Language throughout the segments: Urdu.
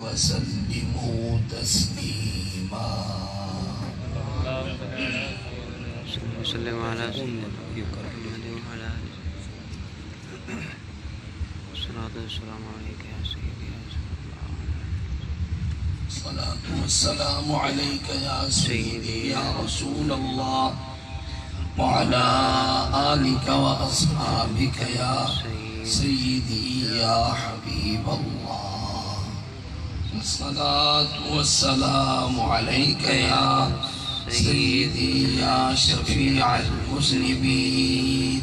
وسلموا تسليما. وسلم على سيدنا محمد وعلى آله الصلاة والسلام عليك يا سيدي يا رسول الله. الصلاة والسلام عليك يا سيدي يا رسول الله وعلى آلك وأصحابك يا سيدي يا حبيب الله. الصلاة والسلام عليك يا سيدي يا شفيع المذنبين.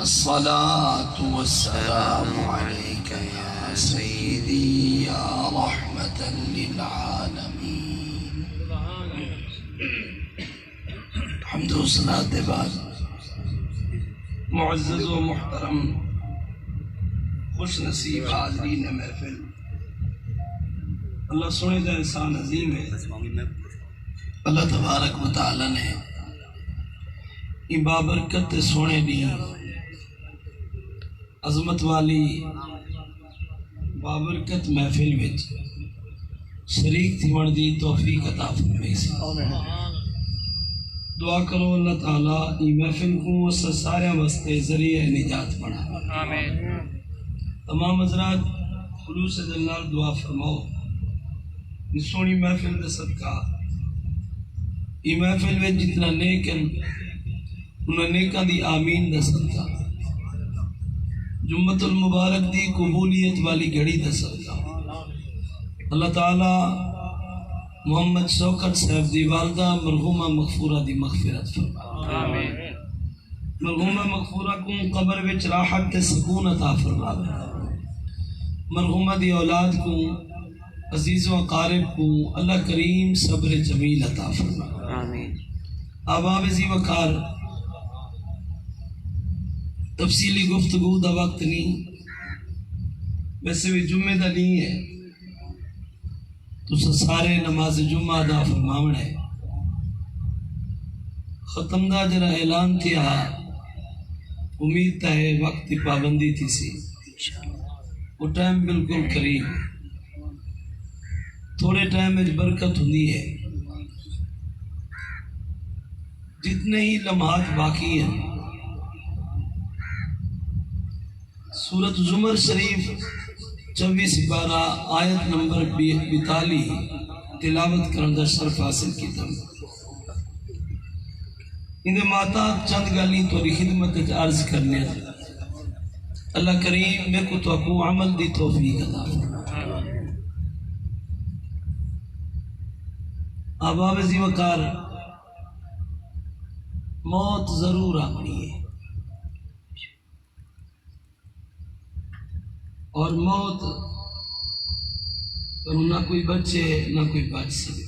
الصلاة والسلام عليك يا سيدي يا رحمة للعالمين. حمد و صلاة دے بعد معزز و محترم خوش نصیب حاضرین محفل، اللہ سونے کا احسان عظیم ہے. اللہ تبارک و تعالی نے یہ بابرکت سونے دی عظمت والی بابرکت محفل وچ شریک تھیون دی توفیق عطا فرمائی سی. دعا کرو اللہ تعالیٰ یہ محفل کو سارے واسطے ذریعہ نجات بنا. تمام حضرات خلوص دل نال دعا فرماؤ اس سونی محفل دے صدقہ یہ محفل میں جتنا نیک ہیں انہاں نیکاں دی آمین دے صدقہ، جمعۃ المبارک دی قبولیت والی گھڑی دے صدقہ اللہ تعالیٰ محمد شوکت صاحب دی والدہ مرحومہ مغفورہ دی مغفرت فرما. مرحومہ مغفورہ کو قبر وچ راحت تے سکون عطا فرما. مرحومہ دی اولاد کو عزیز و اقارب کو اللہ کریم صبر جمیل عطا فرما. آباب زی وقار تفصیلی گفتگو دا وقت نہیں، ویسے بھی جمعہ دا نہیں ہے تو سارے نماز جمعہ دا فرماونا ہے. ختم دا جرا اعلان تھیا، امید تا ہے وقت کی پابندی تھی سی، وہ ٹائم بالکل قریب، تھوڑے ٹائم میں برکت ہوندی ہے. جتنے ہی لمحات باقی ہیں سورۃ زمر شریف 24 پارہ آیت نمبر 42 تلاوت کرن دا شرف حاصل کیتا. اندے ماتا چند گالی تو خدمت عرض کرنے اللہ کریم میں کو تو اپو عمل دی توفیق عطا فرمائے. آباب زی وقار موت ضرور آنی ہے اور موت نہ کوئی بچے نہ کوئی بچ سکے.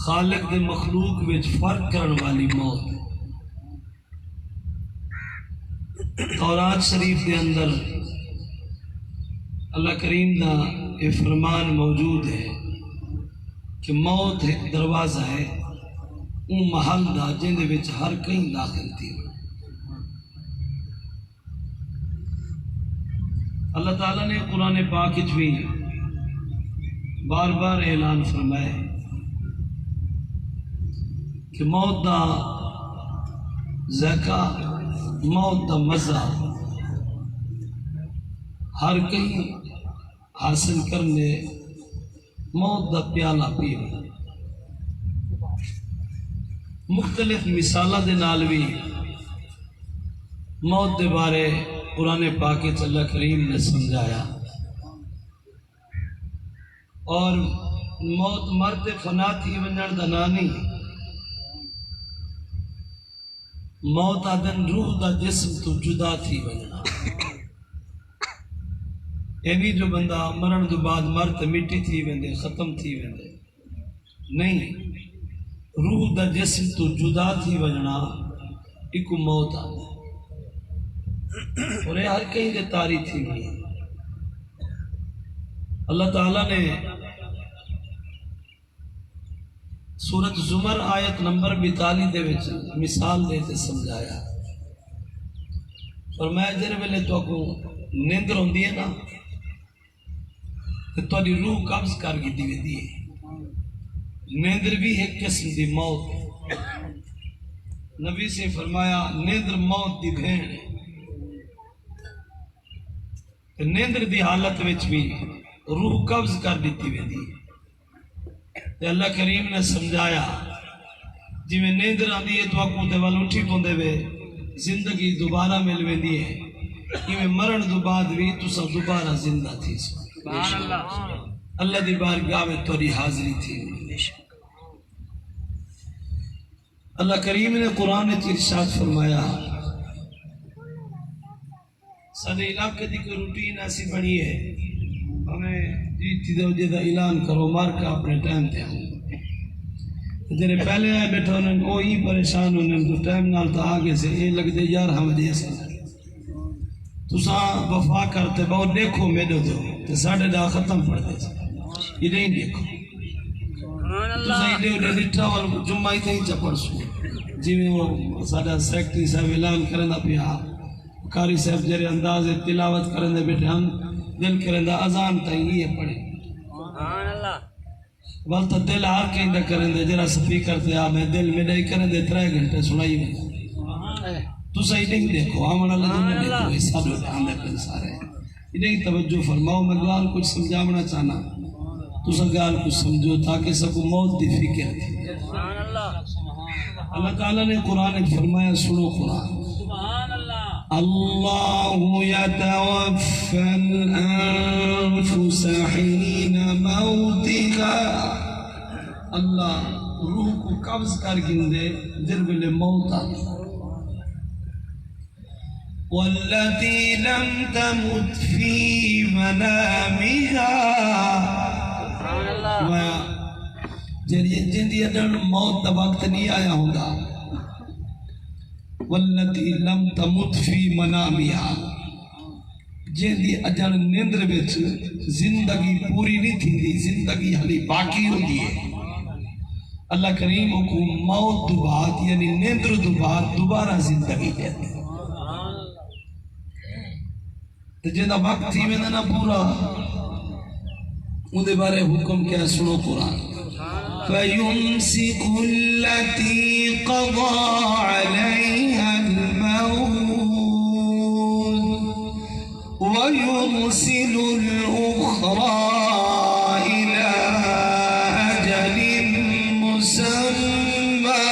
خالق دے مخلوق وچ فرق کرن والی موت. تورات شریف دے اندر اللہ کریم دا یہ فرمان موجود ہے کہ موت ایک دروازہ ہے اون محل دا جن دے وچ ہر کہیں داخل تھی. اللہ تعالیٰ نے قرآن پاک وچ بھی بار بار اعلان فرمایا کہ موت دا ذائقہ، موت دا مزہ ہر کہیں حاصل کرنے، موت دا پیالہ پیو. مختلف مثالہ دے نال بھی موت دے بارے قرآن پاک اللہ کریم نے سمجھایا. اور موت مرد فنا تھی ونجن دا نا نہیں، موت آدن روح دا جسم تو جدا تھی ونجنا. اینی جو بندہ مرن دو بعد مرد مٹی تھی ویندے، ختم تھی ویندے نہیں، روح دا جسم تو جدا تھی ونجنا ایک موت آدھا. اور یہ ہر کہیں دے تاری تھی ہوئی. اللہ تعالیٰ نے سورۃ زمر آیت نمبر 42 دے وچ مثال دیتے سمجھایا. فرمایا جن ویلے تو کو نیندر ہوندی ہے نا تو تاری روح قبض کر کی دی ویندی ہے۔ نیندر بھی ایک قسم دی موت ہے۔ نبی سے فرمایا نیندر موت دی بھین ہے۔ نیندر دی حالت وچ بھی روح قبض کر دیتی ویندی ہے۔ اللہ کریم نے سمجھایا جی میں نیندر آندی ہے تو اکو تے وال اٹھی پوندے وے زندگی دوبارہ مل ویندی ہے، میں مرن دو بعد بھی تسا دوبارہ زندہ تھی۔ اللہ دی بارگاہ میں توری حاضری تھی۔ اللہ کریم نے قرآن نے ارشاد فرمایا سارے علاقے دی کوئی روٹین ایسی بنی ہے ہمیں جیتی دو جیدہ اعلان کرو مار کا اپنے ٹائم تے ہوں جنہیں پہلے آئے بیٹھو انہیں کوئی پریشان انہیں تو ٹائم نال تا آگے سے یہ لگ دے یار ہم دے سن تو ساں وفا کرتے بہت دیکھو میڈو دو تو ساڑھے دا ختم پڑ دے یہ نہیں دیکھو تو ساں یہ دے لٹھا وال جمعہ ہی تھی چپڑ سو جی میں وہ ساڑھا سیکٹری صاحب اعلان کرنا پیا کاری صاحب جرے انداز تلاوت کرنے بیٹھے ہم دل کرندہ اذان تائیں یہ پڑھے والتا دل ہار کے اندہ کرندہ جرا سپیکر تے میں دل میں نہیں کرندہ 3 گھنٹے سنائی میں تو صحیح نہیں دیکھو آمن اللہ جنہیں دیکھو اس سادو آندے پر سارے انہیں توجہ فرماؤ میں گال کچھ سمجھامنا چاہنا تو سا گال کچھ سمجھو تاکہ سکو موت دی فکر تھی۔ اللہ تعالیٰ نے قرآن فرمایا سنو قرآن اللہ یتوفی الانفس حین موتها اللہ روح کو قبض کر گندے در بلے موت آتی والتی لم تمت فی منامها جن دی اڈن موت دا وقت نہیں آیا ہوگا والتی لم تمت فی منامها جن دی اجل نیندر وچ زندگی پوری نہیں تھی دی زندگی حالی باقی ہوگی ہے اللہ کریم کو موت دو بعد یعنی نیندر دو بعد دوبارہ زندگی دیتے تو جنہ وقت تھی میں نہ پورا اندھے بارے حکم کیا سنو قرآن فَيُمْسِكُ الَّتِي قَضَى عَلَيْهَا الْمَوْتِ وَيُرْسِلُ الْأُخْرَى إِلَىٰ أَجَلٍ مُّسَمًّى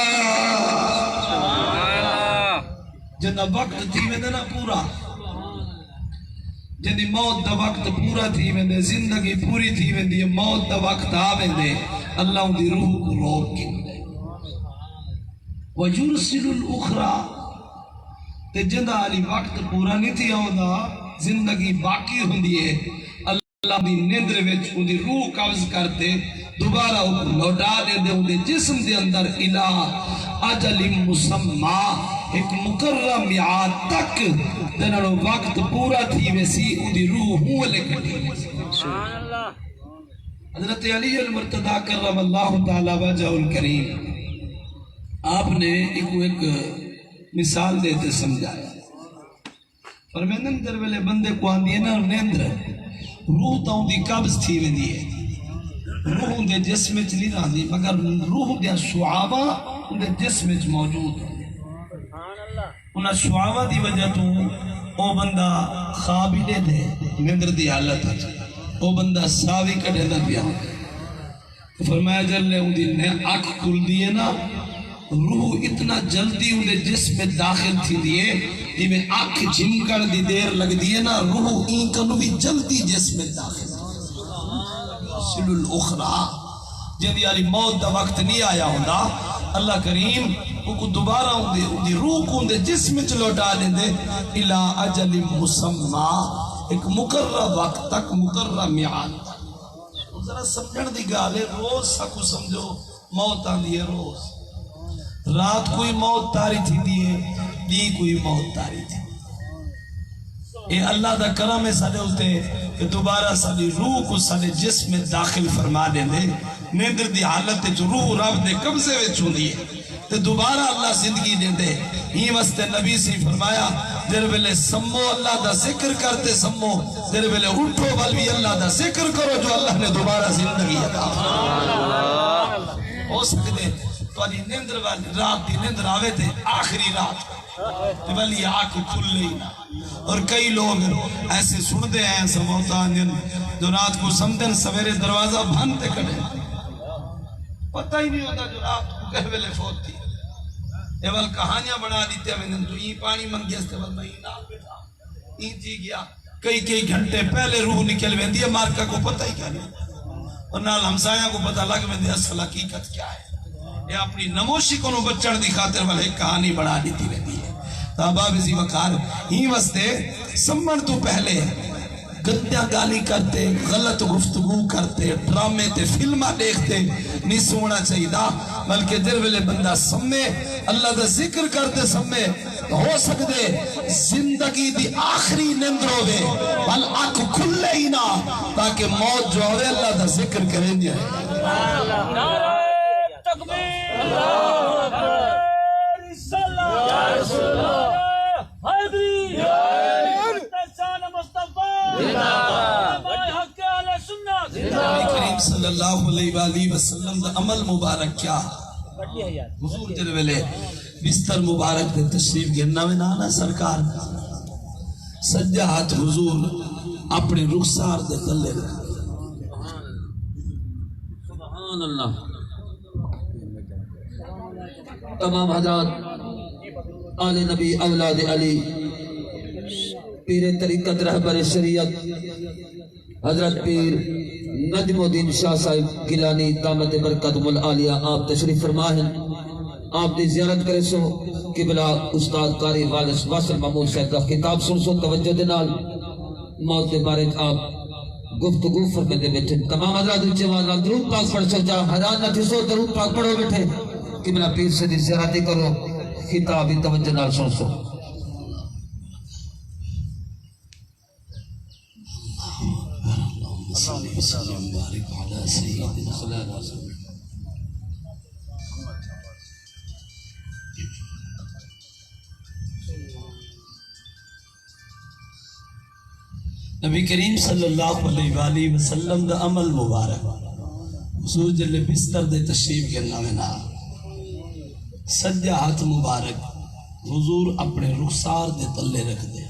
جنہ وقت تھی میں نہ پورا جدی موت دا وقت پورا تھی ویندے زندگی پوری تھی ویندی موت دا وقت آ ویندے اللہ ان دی روح کو روک کے وَيُرْسِلُ الْأُخْرَى تے جندہ علی وقت پورا نہیں تھی آؤں زندگی باقی ہوندی ہے اللہ دی نیندر وچ ان دی روح قبض کرتے دوبارہ لوٹا دے دے ان دے جسم دے اندر الہ اجل مسمع ایک مقرر میعاد تک دنوں وقت پورا تھی ویسی ان دی روح ہوں لے کٹی حضرت علی المرتضی کرم اللہ تعالی وجہ الکریم آپ نے ایک مثال دیتے سمجھایا فرمیندن در ویلے بندے کو آندی ہے نا نیندر روح تا ان دی قبض تھی ویندی ہے روح ان دے جسم وچ نہیں راندی مگر روح دے شعاوا ان دے جسم وچ موجود ہے انہاں شعاوا دی وجہ تو او بندہ خواب ہی دے دے نیندر دی حالت ہے او بندہ ساوی کڑے دا پیا فرمایا جلے ان دی آنکھ کھل دیئے نا روح اتنا جلدی ان دے جسم میں داخل تھی دیئے دی میں آنکھ جھم کر دی دیر لگ دیئے نا روح این کنو بھی جلدی جسم میں داخل سلو الاخرى جدی علی موت دا وقت نہیں آیا ہوندہ اللہ کریم کو دوبارہ ان دی روح کو ان دے جسم میں چلوٹا دیں دے الہ اجل مسمع ایک مقرر وقت تک مقرر میعاد تک ذرا سمجھن دی گالے روز سکو سمجھو موت آن دی ہے روز رات کوئی موت تاری تھی دیئے دی کوئی موت تاری تھی اے اللہ دا کرم ہے سارے ہوتے کہ دوبارہ ساری روح کو سارے جسم میں داخل فرما دیں دے نیندر دی حالت جو روح رب دے قبضے میں چھو دیئے تو دوبارہ اللہ زندگی دیں دے ہی وسط نبی سے فرمایا جر ویلے سمو اللہ دا ذکر کرتے سمو، جر ویلے اٹھو بلوی اللہ دا ذکر کرو جو اللہ نے دوبارہ زندگی عطا ہو سکتے تو آنی نیندر والی رات دی نیندر آوے تھے آخری رات ولی آنکھ کھل لئی نا۔ اور کئی لوگ ایسے سنتے ہیں سموتا جن جو رات کو سمدن سویرے دروازہ بھانتے کھڑے پتہ ہی نہیں ہوتا جو رات کو کہہ ویلے فوت تھی ایوال کہانیاں بنا دیتے ہیں تو یہ پانی منگی اس تیوال میں نام بیٹھا این جی گیا کئی گھنٹے پہلے روح نکل ویندی ہے مارکا کو پتہ ہی کیا نہیں اور نال ہمسایاں کو پتہ لگ ویندی اصل حقیقت کیا ہے یہ اپنی نموشی کو نو بچڑ دی خاطر والے کہانی بنا دیتی ویندی ہے تو اباب ازی وقار ہی وستے سمن تو پہلے گندیاں گالی کرتے غلط گفتگو کرتے ڈرامے تے فلمہ دیکھتے نہیں سونا چاہیے دا بلکہ در ویلے بندہ سمے اللہ دا ذکر کرتے سمے ہو سکتے زندگی دی آخری نندر ہوئے بل آنکھ کھلے ہی نہ تاکہ موت جو ہوئے اللہ دا ذکر کریں دیا نعرہ تکبیر اللہ اکبر رسالہ یا رسول اللہ حیدری مستشان مصطفیٰ زندہ حق علیہ سنت نبی کریم صلی اللہ علیہ وآلہ وسلم دا عمل مبارک کیا حضور جل ویلے بستر مبارک دے تشریف گرنا میں نانا سرکار سجا ہاتھ حضور اپنے رخسار دے تلے رہے سبحان اللہ۔ تمام حضرات آل نبی اولاد علی پیر طریقت رہبر شریعت حضرت پیر نجم الدین شاہ صاحب گیلانی دامت برکت العالیہ آپ تشریف فرما ہیں آپ دی زیارت کرے سو قبلہ استاد قاری والد واصل محمود صاحب کا خطاب سن سو توجہ دے نال موت دے بارے آپ گفتگو فرمے دے بیٹھے تمام حضرات اچھے والا درود پاک پڑھ سو جا حیران نہ تھی سو درود پاک پڑھو بیٹھے قبلہ پیر سے دی زیارتی کرو خطابی توجہ نال سن سو صلی وسلم بارک علی سیدنا صلی اللہ علیہ وسلم نبی کریم صلی اللہ علیہ وآلہ وسلم دا عمل مبارک حضور جل بستر دے تشریف کرنا میں نا سجا ہاتھ مبارک حضور اپنے رخسار دے تلے رکھ دے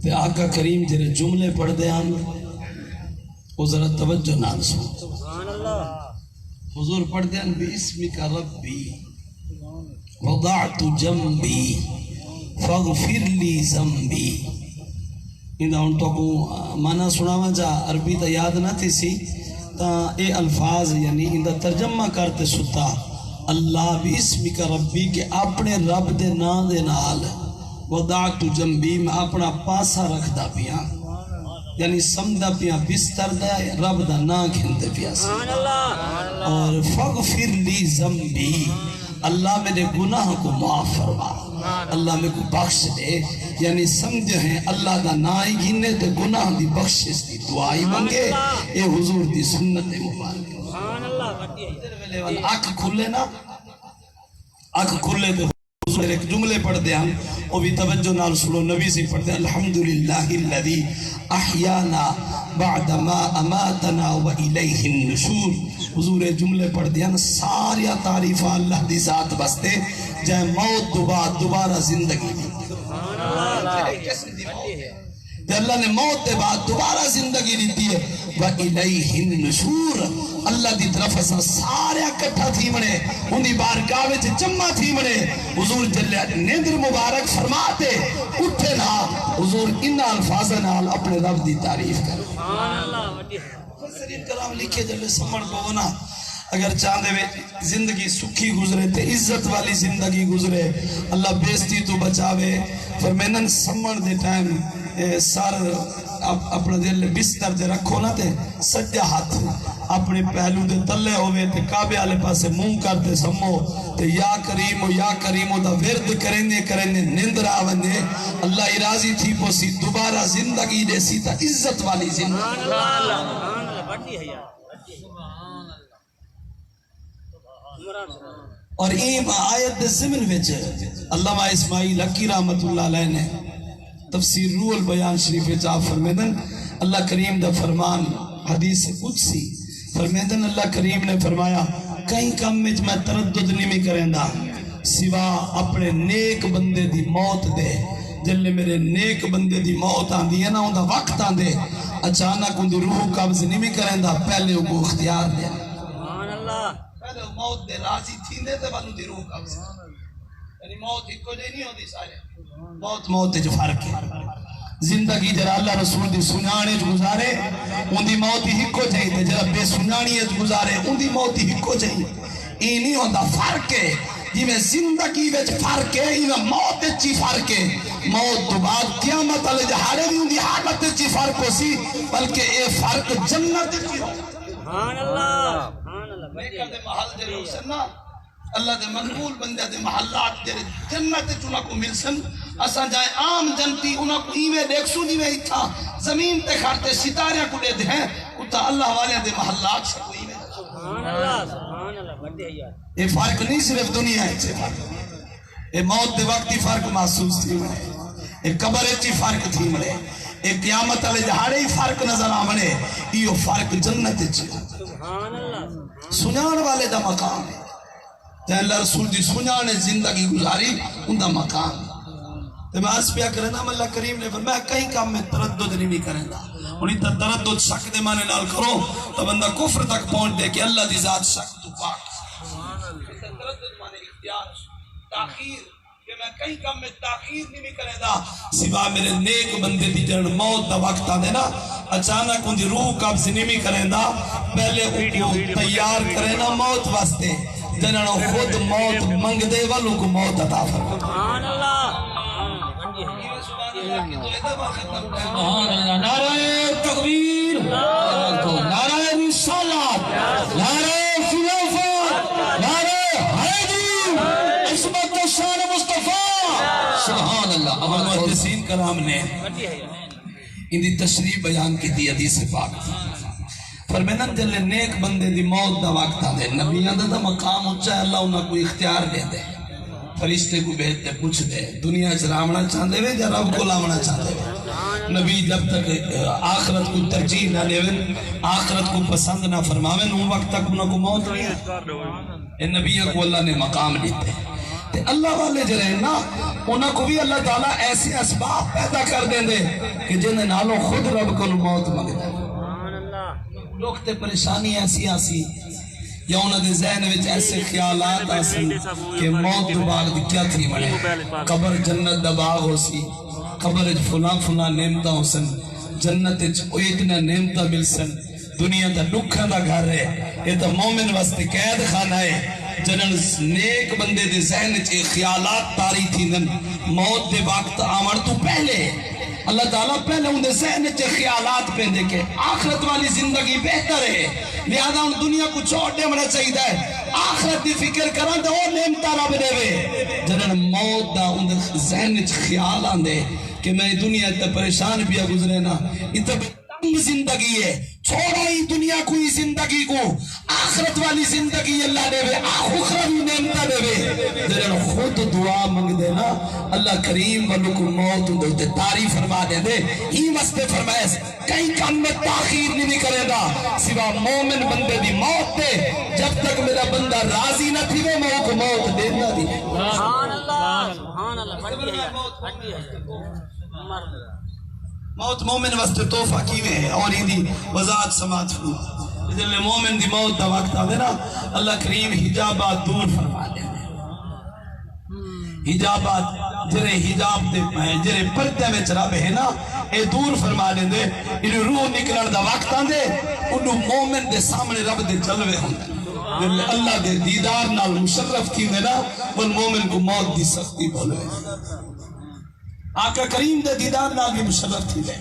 تے آقا کریم جرے جملے پڑھ دے ہم وہ ذرا توجہ نال سو حضور پڑھ دے ہم بِاسْمِكَ رَبِّي وَضَعْتُ جَنْبِي فَغْفِرْ لِي ذَنْبِي اندھا ان تو کو معنی سناوا جا عربی تا یاد نہ تھی سی تا اے الفاظ یعنی اندھا ترجمہ کرتے ستا اللہ بِاسْمِكَ رَبِّي کہ اپنے رب دے نا دے نال وَضَعْتُ جَنْبِي میں اپنا پاسا رکھ دا پیا یعنی سمدہ پیا بستر دا رب دا نا گھنتے پیا سی اور فَغْفِرْ لِي ذَنْبِي اللہ میرے گناہ کو معاف فرما اللہ میں کو بخش دے یعنی سمجھ ہیں اللہ دا نائی گھنے تے گناہ دی بخشش دی دعائی منگے اے حضور دی سنت مبارک آنکھ کھلے نا آنکھ کھلے تے حضور ایک جملے پڑھ دے ہم وہ بھی توجہ نال سنو نبی سے پڑھ دے الحمدللہ الذی احیانا بعد ما اماتنا و الیہ النشور حضور جملے پڑھ دیا ساریا تعریفہ اللہ دی ذات بستے جائے موت دوبارہ زندگی دی اللہ نے موت دے بعد دوبارہ زندگی دیتی ہے وَإِلَيْهِ النُّشُورُ اللہ دی طرف سارے اکٹھا تھی منے انہی بارگاہ وچ جمع تھی منے حضور جلے نیندر مبارک فرماتے اٹھے نا حضور انہا الفاظ نال اپنے رب دی تعریف کر مفسرین کرام لکھے جلے سمڑ پونا اگر چاندے میں زندگی سکھی گزرے تے عزت والی زندگی گزرے اللہ بیستی تو بچاوے فرمینن سمڑ دے ٹائم سار اپنے دل بستر دے رکھو نا تے سجا ہاتھ اپنے پہلو دے تلے ہوئے تے کعبے آلے پاسے منہ کرتے سمو تے یا کریمو دا ورد کرنے نندر آوندے اللہ راضی تھی پوسی دوبارہ زندگی دے سی تا عزت والی زندگی اور این آیت دے ضمن وچ علامہ اسماعیل حقی رحمت اللہ علیہ نے تفسیر روح البیان شریف وچ آپ فرمیدن اللہ کریم دا فرمان حدیث قدسی فرمیدن اللہ کریم نے فرمایا کئی کام وچ میں تردد نہیں کریندا سوا اپنے نیک بندے دی موت دے جلے میرے نیک بندے دی موت آندی ہے نا اون دا وقت آندے اچانک ان دی روح قبض نہیں کریندا پہلے ان کو اختیار دے پہلے موت دے راضی تھی دے تے بانو دی روح قبض یعنی موت ایک کو جے نہیں ہوندی سارے موت جو فرق ہے زندگی جرا اللہ رسول دی سنانے جو گزارے ان دی موت ہی کو چاہیے جرا بے سنانی جو گزارے ان دی موت ہی کو چاہیے یہ نہیں ہوتا فرق ہے جی میں زندگی وچ فرق ہے یہ موت چی فرق ہے موت تو بعد قیامت علی جہارے بھی ان دی حالت چی فرق ہو سی بلکہ اے فرق جنت چی ہو سبحان اللہ نیکہ دے محل دے لوگ سننا اللہ دے مقبول بندے دے محلات دے جنت چنا کو مل سن اساں جائے عام جنتی انہاں کو ایویں دیکھ سو جی اتھا زمین تے کھڑتے ستارے کو دے ہیں اتا اللہ والے دے محلات سے کوئی ایویں سبحان اللہ بڑے یار یہ فرق نہیں صرف دنیا ہے سے فرق یہ موت دے وقت ہی فرق محسوس تھی مڑے یہ قبر چی فرق تھی مڑے یہ قیامت علی جہارے ہی فرق نظر آمنے یہ فرق جنت چی سبحان اللہ سنان والے دا مقام ہے تے اللہ رسول دی سنانے زندگی گزاری ان دا مقام تے میں اس پیا کرنا اللہ کریم نے فرمایا کئی کام میں تردد نہیں کرنا انہی تا تردد شک دے مانے نال کرو تو بندہ کفر تک پہنچ دے کہ اللہ دی ذات شک تو پاک تردد مانے اختیار تاخیر کہ میں کئی کام میں تاخیر نہیں کرے دا سوا میرے نیک بندے دی جن موت دا وقت آدھے نا اچانک ان دی روح قبض نہیں کرے دا پہلے ان کو تیار کرے نا موت واسطے جنہوں خود موت منگ دے والوں کو موت عطا فرما سبحان اللہ سبحان اللہ نعرہ تکبیر نعرہ رسالت نعرہ خلافت نعرہ حیدری عصمت شان مصطفیٰ سبحان اللہ اب محدثین کرام نے ان دی تشریح بیان کی دی حدیث پاک فرمینن جلے نیک بندے دی موت دا وقت آدھے نبیان دا مقام اچھا ہے اللہ انہاں کو اختیار دے دے فرشتے کو بہتے پوچھ دے دنیا چرامنا چاندے وے یا رب کو لامنا چاندے وے نبی جب تک آخرت کو ترجیح نہ لے آخرت کو پسند نہ فرماوے ان وقت تک انہاں کو موت نہیں ہے ان نبیوں کو اللہ نے مقام دیتے تے اللہ والے جو رہے نا انہاں کو بھی اللہ تعالیٰ ایسے اسباب پیدا کر دیں دے کہ جنہیں نالوں خود رب کو موت مانگتا ہے لوگ تے پریشانی ایسی آسی یا انہوں نے ذہن وچ ایسے خیالات آسی کہ موت دو باغ دی کیا تھی مڑے قبر جنت دا باغ ہو سی قبر فلاں نعمتہ ہو سن جنت اتنا نعمتہ مل سن دنیا دا دکھاں دا گھر ہے یہ تو مومن واسطے قید خانہ ہے جنن نیک بندے دے ذہن وچ خیالات تاری تھی دن موت دے وقت آمر تو پہلے اللہ تعالیٰ پہلے انہیں ذہن چے خیالات پہ دے کے آخرت والی زندگی بہتر ہے لہذا ان دنیا کو چھوڑ دے منا چاہیے ہے آخرت دی فکر کران دے اور نعمتہ رب دے وے جنہاں موت دا انہیں ذہن چے خیال آن دے کہ میں دنیا تے پریشان بھی گزرے نا اتنا تنگ زندگی ہے چھوڑا ہی دنیا کو ہی زندگی کو آخرت والی زندگی اللہ دے وے آخرت نعمتہ دے وے جنہاں خود دعا منگ دے نا اللہ کریم والوں کو موت دے تعریف فرما دے دے ہی مستے فرمائے کئی کام میں تاخیر نہیں کرے گا سوا مومن بندے دی موت دے جب تک میرا بندہ راضی نہ تھی وہ میں کو موت دینا دی سبحان اللہ سبحان اللہ موت مومن واسطے توفہ کیوے ہیں اور ہی دی وضاحت سماعت فرما جلے مومن دی موت دا وقت آدھے نا اللہ کریم حجابات دور فرما دے حجابات جرے حجاب دے جرے پردے میں چرابے ہیں نا اے دور فرما دے دے انہوں روح نکلن دا وقت آدھے انہوں مومن دے سامنے رب دے جلوے ہوں اللہ دے دیدار نال مشرف کی دے نا ان مومن کو موت دی سختی بھولے آقا کریم دے دیدار نال بھی مشرف تھی دے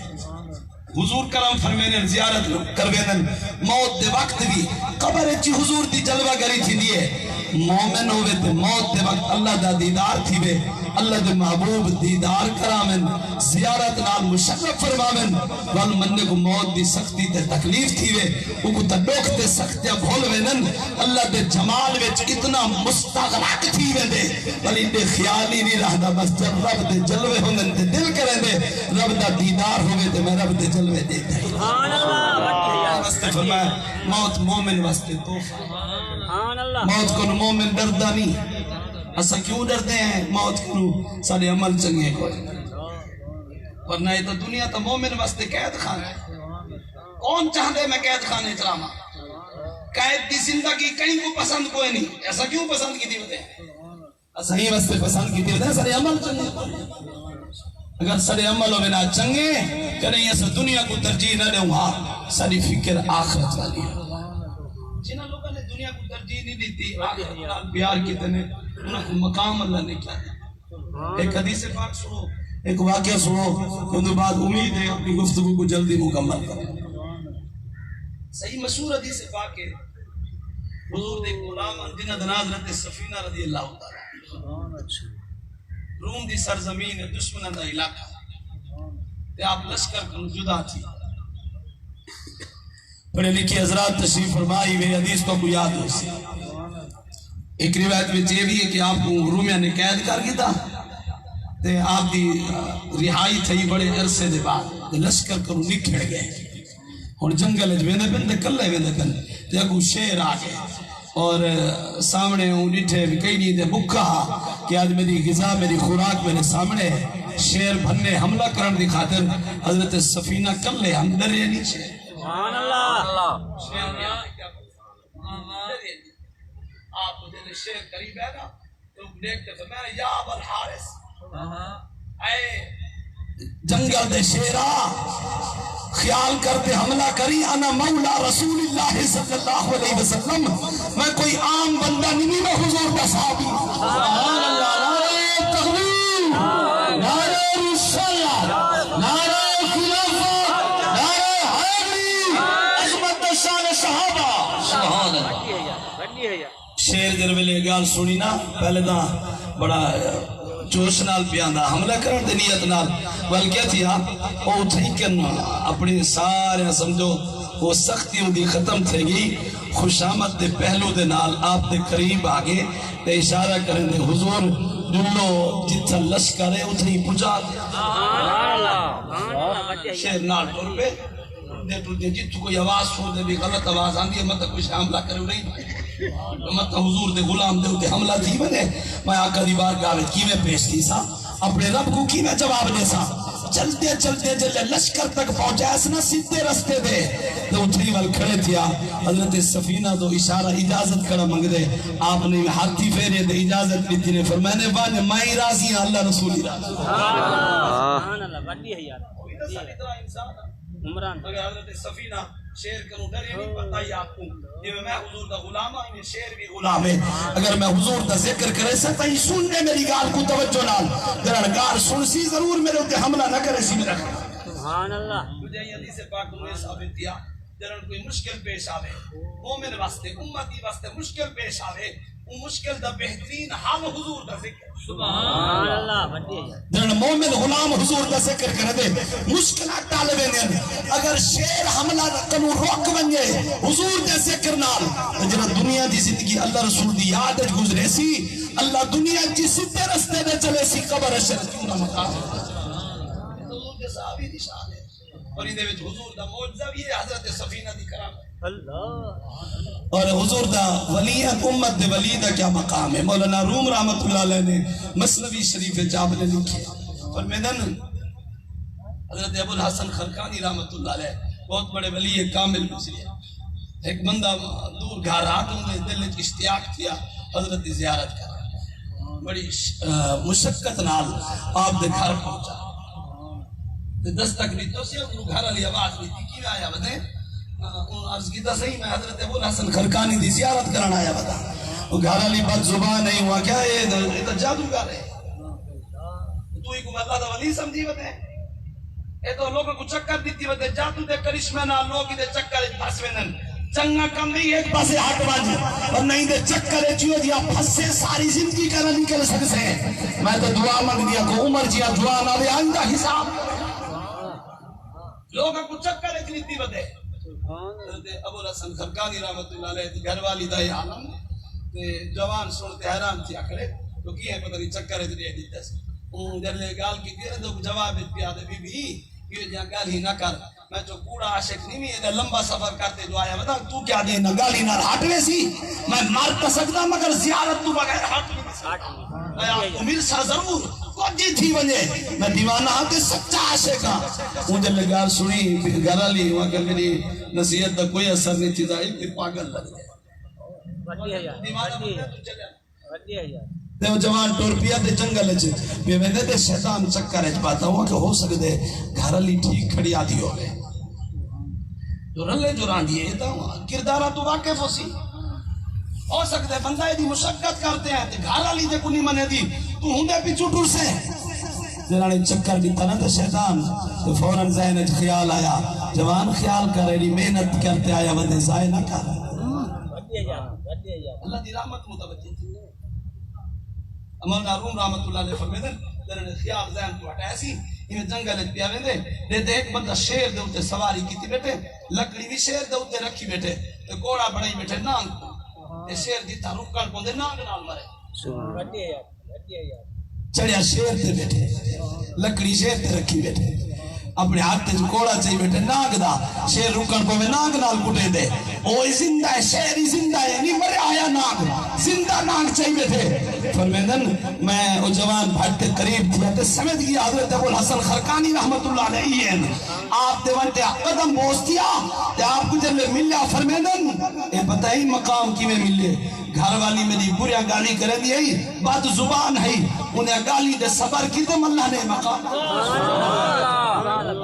حضور کرم فرمینے زیارت کروینن موت دے وقت بھی قبر اچھی حضور دی جلوہ گری تھی دیئے مومن ہوئے تے موت دے وقت اللہ دا دیدار تھی وے اللہ دے محبوب دیدار کرامن زیارت نال مشرف فرمامن وال مننے کو موت دی سختی تے تکلیف تھی وے او کو تڈوک تے سختیاں بھول وینن اللہ دے جمال وچ اتنا مستغرق تھی ویندے ولی دے خیال ہی نہیں رہدا بس جب رب دے جلوے ہوندن تے دل کریں دے رب دا دیدار ہوئے تے میں رب دے جلوے دے دے سبحان اللہ واسطے فرمایا موت مومن واسطے تحفہ سبحان اللہ موت کو مومن ڈردا نہیں اسا کیوں ڈرتے ہیں موت کو سارے عمل چنگے کو ورنہ یہ تو دنیا تو مومن واسطے قید خانہ ہے کون چاہتے میں قید خانے چلاما قید دی زندگی کہیں کو پسند کوئی نہیں ایسا کیوں پسند کی دی ہوتے ہیں ایسا ہی واسطے پسند کی دی ہوتے ہیں سارے عمل چنگے کو اگر سارے عمل ہوئے نہ چنگے کریں ایسا دنیا کو ترجیح نہ دے ہاں ساری فکر آخرت والی ہے جنہاں لوگوں نے دنیا کو ترجیح نہیں دیتی آخرت نال پیار کتنے انہوں کو مقام اللہ نے کیا دیا ایک حدیث پاک سنو ایک واقعہ سنو ان بعد امید ہے اپنی گفتگو کو جلدی مکمل کریں صحیح مشہور حدیث پاک ہے حضور دے غلام جنہ دن حضرت سفینہ رضی اللہ تعالی روم دی سرزمین دشمنہ دا علاقہ تے آپ لشکر کن جدا تھی پڑھے لکھے حضرات تشریف فرمائی ہوئے حدیث تو کو یاد ہو سی ایک روایت میں یہ بھی ہے کہ آپ کو رومیہ نے قید کر گیا تھا تے آپ دی رہائی تھی بڑے عرصے دے بعد لشکر کرو نکھڑ گئے اور جنگل ویندے پن تے کلے ویندے پن تے اگو شیر آ گئے اور سامنے ہوں ڈٹھے کئی نہیں دے بکھا کہ آج میری غذا میری خوراک میرے سامنے شیر بھننے حملہ کرن دی خاطر حضرت سفینہ کلے ہم ڈرے نہیں شیر سبحان اللہ شیر نے آنے کیا ڈرے نہیں آپ کو جیسے شیر قریب ہے نا تو دیکھتے تو میں نے یا ابو الحارث اے جنگل دے شیرہ خیال کرتے حملہ کری انا مولا رسول اللہ صلی اللہ علیہ وسلم میں کوئی عام بندہ نہیں میں حضور کا صحابی سبحان اللہ نعرہ تکبیر نعرہ رسالت نعرہ خلافت نعرہ حیدری عظمت شان صحابہ سبحان اللہ شیر در ویلے گال سنی نا پہلے دا بڑا جوش نال پیاندہ حملہ کرن دے نیت نال بلکہ تھیا او تھیکن اپنی سارے سمجھو وہ سختی دی ختم تھے گی خوشامت دے پہلو دے نال آپ دے قریب آگے تے اشارہ کرن دے حضور جلو جتھا لشکر ہے اتھا ہی پجا دے شیر نال ٹور پہ دے تو دے جتھو کوئی آواز چھوڑ دے بھی غلط آواز آن دی مطلب کوئی حملہ کرے نہیں مطلب حضور دے غلام دے ہوتے حملہ تھی بنے میں آقا دی بارگاہ میں کی میں پیش کی سا اپنے رب کو کی میں جواب دے سا چلتے چلتے جلے لشکر تک پہنچا اسنا سیدھے رستے دے تو اتھری وال کھڑے تھیا حضرت سفینہ تو اشارہ اجازت کرا منگ دے آپ نے ہاتھی پھیرے دے اجازت بھی تھی نے فرمانے وانے مائی راضی ہیں اللہ رسولی راضی سبحان اللہ بڑی ہے یار عمران اگر حضرت سفینہ شیر کروں ڈرے نہیں پتہ ہی آپ کو یہ میں حضور دا غلام ہوں شیر بھی غلام ہے اگر میں حضور دا ذکر کرے سکتا ہی سن لے میری گال کو توجہ نال گرڑگار سن سی ضرور میرے ہوتے حملہ نہ کرے سی میرا سبحان اللہ مجھے یہ حدیث پاک میں ثابت کیا جنہاں کوئی مشکل پیش آوے مومن واسطے امتی واسطے مشکل پیش آوے وہ مشکل دا بہترین حال حضور دا ذکر سبحان اللہ بڑی ہے جنہاں مومن غلام حضور دا ذکر کر دے مشکلات ٹالے ویندے اگر شیر حملہ کنو روک ونجے حضور دے ذکر نال جنہاں دنیا دی زندگی اللہ رسول دی یاد گزرے سی اللہ دنیا کی سیدھے رستے دے چلے سی قبر اشر کیوں نہ مقام حضور دے صحابی دی شان ہے اور یہ دے حضور دا معجزہ بھی ہے حضرت سفینہ دی کرامت اللہ اور حضور دا ولی امت دے ولی دا کیا مقام ہے مولانا روم رحمت اللہ علیہ نے مثنوی شریف جاب نے لکھی فرمیدن حضرت ابو الحسن خرقانی رحمت اللہ علیہ بہت بڑے ولی کامل گزرے ایک بندہ دور گھر آتوں نے دل اشتیاق کیا حضرت دی زیارت کرا بڑی مشقت نال آپ دے گھر پہنچا دستک نہیں تو سے گھر والی آواز نہیں تھی کی آیا بتے عرض کی تا صحیح میں حضرت ابو الحسن خرقانی دی زیارت کرنا آیا بتا وہ گھر علی بد زبان نہیں ہوا کیا یہ تو جادوگر ہے تو ہی کو اللہ دا ولی سمجھی بتے یہ تو لوگوں کو چکر دیتی بتے جادو دے کرشمے نہ لوگ دے چکر پھس وینن چنگا کم نہیں ایک پاسے ہٹ بج اور نہیں دے چکر چیو جیا پھسے ساری زندگی کرنا نکل سکتے ہیں میں تو دعا مانگ دیا کو عمر جیا دعا نہ دے آئندہ حساب لوگوں کو چکر اتنی بدے ابو الحسن خرقانی رحمت اللہ علیہ گھر والی دا عالم جوان سنتے حیران تھی کھڑے تو کی ہے پتہ نہیں چکر اتنی دیتا ہے جب لے گال کی دیر تو جواب دیا دے بی بی یہ جہاں گال ہی نہ کر میں جو کوڑا عاشق نہیں میں لمبا سفر کرتے جو آیا بتا تو کیا دے نہ گالی نہ ہٹ ویسی میں مار تو سکتا مگر زیارت تو بغیر ہٹ نہیں امیر سا ضرور کوجی تھی وجہ میں دیوانہ ہاں کہ سچا عاشق ہاں مجھے جب لگار سنی گھر لی وہاں کہ میری نصیحت دا کوئی اثر نہیں تھی دا اتنی پاگل لگ جائے دیوانہ بندہ تو چلے تے وہ جوان ٹور پیا تے جنگل اچ میں ویندے تے شیطان چکر اچ پاتا ہوا کہ ہو سکدے گھر علی ٹھیک کھڑی آدھی ہو گئے جو رلے جو راندی ہے تا کردارہ تو واقف ہو سی ہو سکدے بندہ دی مشقت کرتے ہیں تے گھر علی دے کو نہیں منے دی تو ہوندے پیچھے ٹر سے جنہاں چکر دیتا نا تے شیطان تو فوراً ذہن اچ خیال آیا جوان خیال کرے دی محنت کرتے آیا بندے ضائع نہ کر اللہ دی رحمت متوجہ تھی امام روم رحمت اللہ علیہ فرمیدن درنے خیال ذہن تو ہٹایا سی انہیں جنگل پیا ویندے دیتے ایک بندہ شیر دے اتے سواری کی تھی بیٹھے لکڑی بھی شیر دے اتے رکھی بیٹھے تو گوڑا بڑھائی بیٹھے نانگ شیر دیتا رکڑ کو دے نانگ نال مرے چڑیا شیر تے بیٹھے لکڑی شیر تے رکھی بیٹھے اپنے ہاتھ تے کوڑا چاہی بیٹھے ناگ دا شیر رکن پہ میں ناگ نال کٹے دے اوہ زندہ ہے شیری زندہ ہے نہیں مرے آیا ناگ زندہ ناگ چاہی بیٹھے فرمیدن میں او جوان بھٹتے قریب تھیا تے سمجھ گیا حضرت ابو الحسن خرقانی رحمت اللہ علیہ آپ تے وانتے قدم بوستیا تے آپ کو جب ملیا فرمیدن اے بتائی مقام کی میں ملے گھر والی میری بریاں گالی کرے دی ہے بات زبان ہے انہیں گالی دے صبر کی دے اللہ نے مقام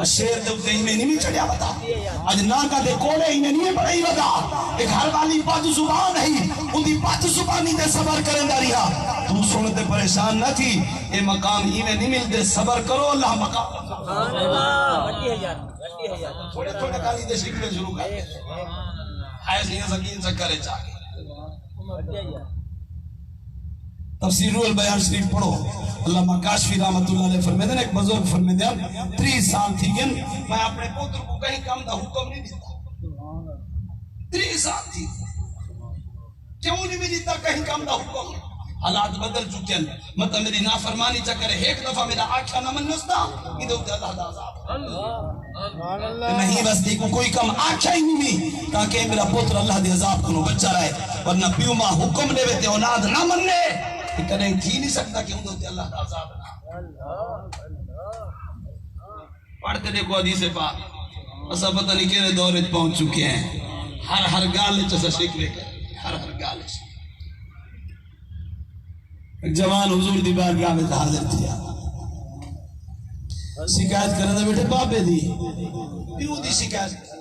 شیر دے اتے ہی نہیں چڑیا بتا آج ناکا دے کوڑے ہی نہیں بڑھائی بتا ایک گھر والی بات زبان ہے ان دی بات زبانی دے صبر کریں داریا تو سنتے پریشان نہ تھی اے مقام ہی میں نہیں ملتے صبر کرو اللہ مقام تھوڑے تھوڑے گالی دے شکلے شروع کر ایسے ہی سکین سے کرے چاہے تفسیر البیان شریف پڑھو علامہ کاشفی رحمت اللہ علیہ فرمیدن ایک بزرگ فرمیدن 30 سال تھی گن میں اپنے پوتر کو کہیں کام دا حکم نہیں دیتا 30 سال تھی کیوں نہیں بھی دیتا کہیں کام دا حکم حالات بدل چکے ہیں مطلب میری نافرمانی چکر ہے ایک دفعہ میرا آنکھا نہ من نستا ادھر ادھر اللہ دا عذاب نہیں بس دیکھو کوئی کم آنکھا ہی نہیں تاکہ میرا پوتر اللہ دے عذاب کنو بچہ رہے ورنہ پیو ماں حکم دے ویتے اولاد نہ مننے کہیں تھی نہیں سکتا کہ ادھر ادھر اللہ دا عذاب نہ پڑھتے دیکھو حدیث پاک اسا پتہ نہیں کہنے دورے پہنچ چکے ہیں ہر گال چسا شکلے کر ہر گال چسا ایک جوان حضور دی بارگاہ میں حاضر تھیا شکایت کرنا تھا بیٹے بابے دی پیو دی شکایت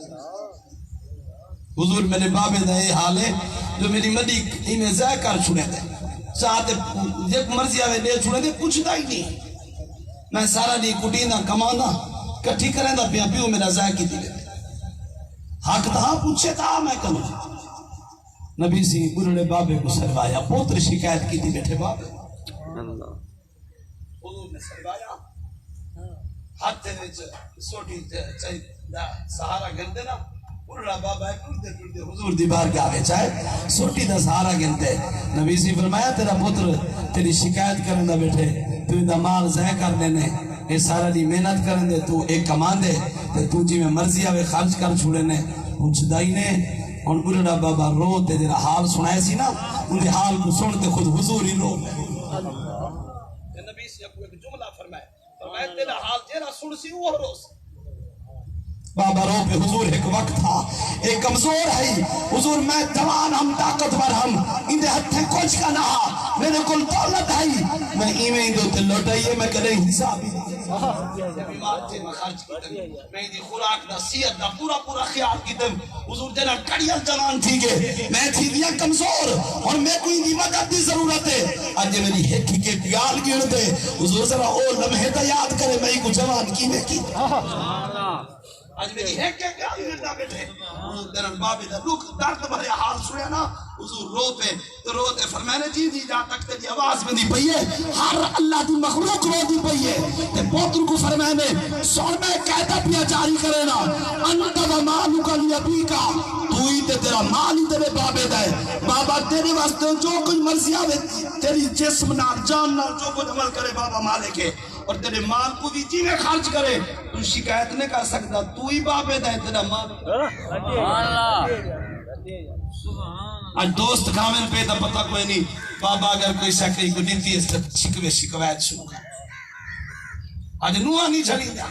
حضور میرے بابے دا یہ حال ہے جو میری مدی انہیں ضائع کر چھوڑے دے چاہتے جب مرضی آوے لے چھوڑے دے کچھ دا ہی نہیں میں سارا دی کٹینا کمانا کٹھی کریں دا پیا پیو میرا ضائع کی دی حق تھا پوچھے تھا میں کروں نبی سی برڑے بابے کو سروایا پوتر شکایت کی تھی بیٹھے بابے حضور نے سروایا ہاتھ میں سوٹی سہارا گھنتے نا برڑا بابا ہے ٹوٹتے حضور دی بارگاہ میں چاہے سوٹی دا سہارا گھنتے نبی سی فرمایا تیرا پوتر تیری شکایت کرنے دا بیٹھے تو اندہ مال ضائع کر دینے اے سارا دی محنت کرنے دے تو ایک کمان دے تو جی میں مرضی آوے خرچ کر چھوڑے نے پوچھ دائی نے اور برڑا بابا رو تے جرا حال سنائے سی نا ان دے حال کو سنتے خود حضور ہی رو نبی سے ایک جملہ فرمائے تیرا حال تیرا سن سی وہ رو سی بابا رو پہ حضور ایک وقت تھا ایک کمزور ہے حضور میں جوان ہم طاقتور ہم اندے ہتھے کچھ کا نہ میرے کل دولت ہے میں ایمیں دو تے لوٹائیے میں کریں حساب بیمار تھے میں خرچ کی میں دی خوراک دا سیت دا پورا خیال کی دم حضور جنہ کڑیل جوان تھی گے میں تھی دیا کمزور اور میں کوئی دی مدد دی ضرورت ہے آج میری ہیکی کے پیال گیڑ دے حضور ذرا او لمحے دا یاد کرے میں کو جوان کی میں کی آج میری ہے کیا گرنا بیٹھے حضور درن بابے دا لوگ درد بھرے حال سنیا نا حضور رو پہ فرمائنے جی جا تک تیری آواز میں دی پئی ہے ہر اللہ دی مخلوق رو دی پئی ہے تے پوتر کو فرمائنے سن میں کہتا پیا جاری کرے نا انت و مالک لیبیکا تو ہی تے تیرا مال ہی تیرے بابے دا ہے بابا تیرے واسطے جو کچھ مرضی آوے تیری جسم نال جان نال جو کچھ عمل کرے بابا مالک ہے اور تیرے مال کو بھی جی میں خرچ کرے تو شکایت نہیں کر سکتا تو ہی بابے دا ہے تیرا مال آج دوست کامل پہ تا پتہ کوئی نہیں بابا اگر کوئی شکری کو نیتی ہے تو شکوے شکویت شروع کر آج نوہ نہیں چلی دیا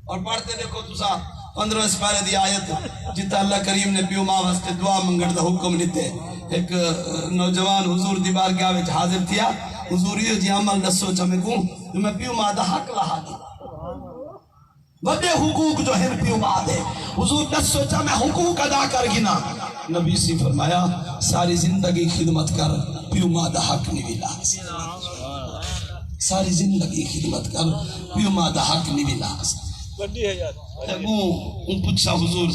اور پڑھتے دیکھو تو سا 15 سپارے دی آیت جتا اللہ کریم نے پیو ماں واسطے دعا منگڑ دا حکم لیتے ایک نوجوان حضور دی بارگاہ وچ حاضر تھیا حضوریو جی عمل نسو چمیں کوں جو میں پیو ماں دا حق لہا دی بڑے حقوق جو ہیں پیو ماں دے حضور نسو چمیں حقوق ادا کر گنا نبی سی فرمایا ساری زندگی خدمت کر پیو ماں دا حق نہیں ملا ساری زندگی خدمت کر پیو ماں دا حق نہیں ملا ان پوچھا حضور